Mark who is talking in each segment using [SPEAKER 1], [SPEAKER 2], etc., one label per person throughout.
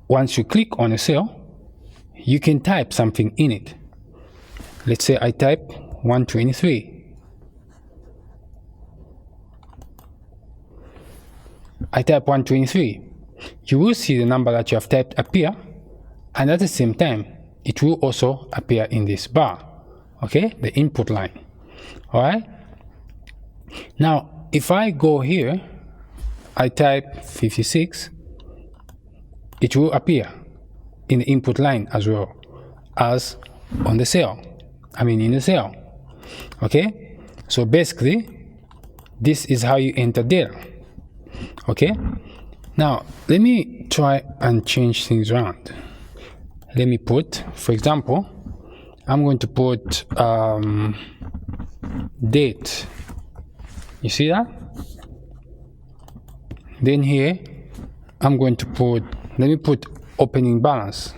[SPEAKER 1] once you click on a cell, you can type something in it. Let's say I type 123. I type 123. You will see the number that you have typed appear, and at the same time, it will also appear in this bar, okay, the input line. All right. Now, if I go here, I type 56, it will appear in the input line as well as on the cell. In the cell. Okay. So basically, this is how you enter data. Okay. Now, let me try and change things around. Let me put, for example, I'm going to put date. You see that? Then here, I'm going to put, let me put opening balance.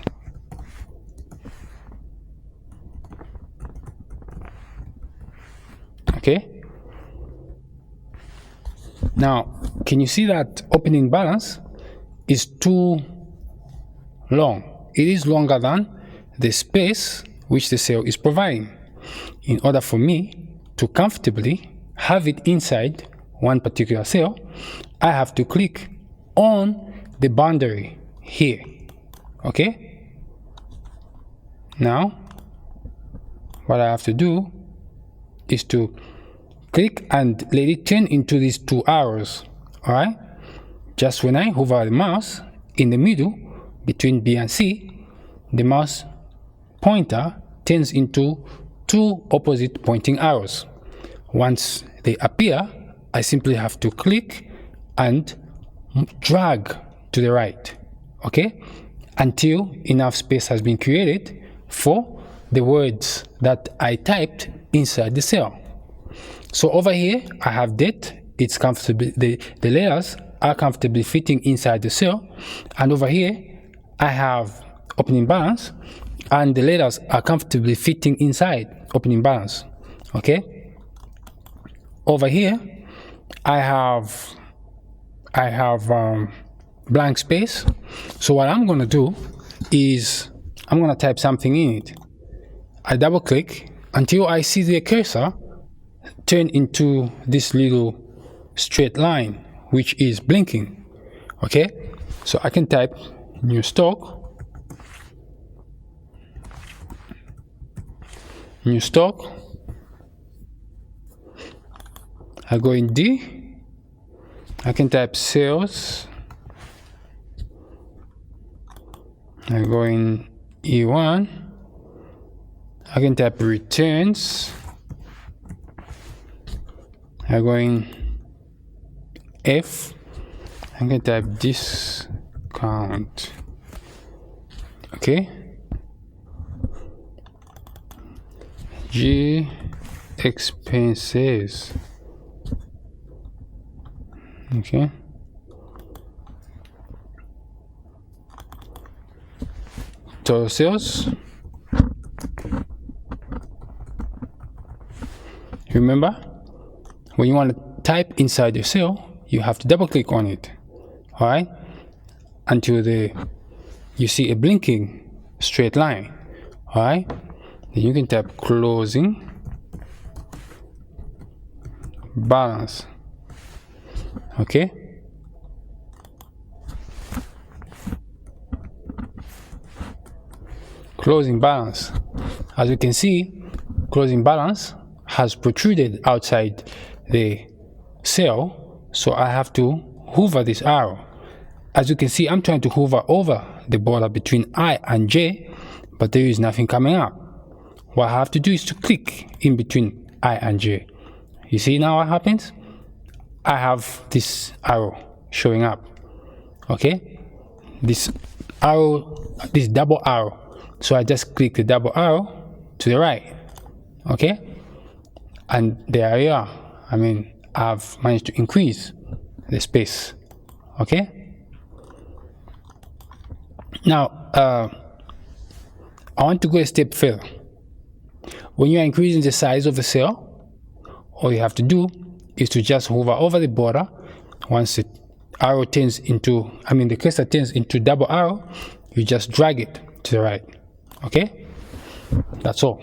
[SPEAKER 1] Okay. Now, can you see that opening balance is too long? It is longer than the space which the cell is providing. In order for me to comfortably have it inside one particular cell, I have to click on the boundary here. Okay? Now, what I have to do is to click and let it turn into these 2 arrows. Alright? Just when I hover the mouse in the middle between B and C, the mouse pointer turns into 2 opposite pointing arrows. Once they appear, I simply have to click and drag to the right, okay, until enough space has been created for the words that I typed inside the cell. So over here, I have date. It's comfortably, the letters are comfortably fitting inside the cell, and over here, I have opening balance, and the letters are comfortably fitting inside opening balance. Okay. Over here, I have blank space. So what I'm going to do is I'm going to type something in it. I double click until I see the cursor turn into this little straight line which is blinking. Okay, so I can type new stock, I go in D, I can type sales, I go in E1, I can type returns, I go in F, I can type discount. Okay, G expenses. Okay, total sales. Remember, when you want to type inside the cell, you have to double click on it, all right, until you see a blinking straight line. All right, then you can type closing balance. Okay, closing balance. As you can see, closing balance has protruded outside the cell, so I have to hover this arrow. As you can see, I'm trying to hover over the border between I and J, but there is nothing coming up. What I have to do is to click in between I and J. You see now what happens? I have this arrow showing up. Okay, this double arrow. So I just click the double arrow to the right. Okay, and there you are. I mean, I've managed to increase the space. Okay, now I want to go a step further. When you are increasing the size of the cell, all you have to do is to just hover over the border. Once the arrow turns into, the cursor turns into double arrow, You just drag it to the right. Okay? That's all.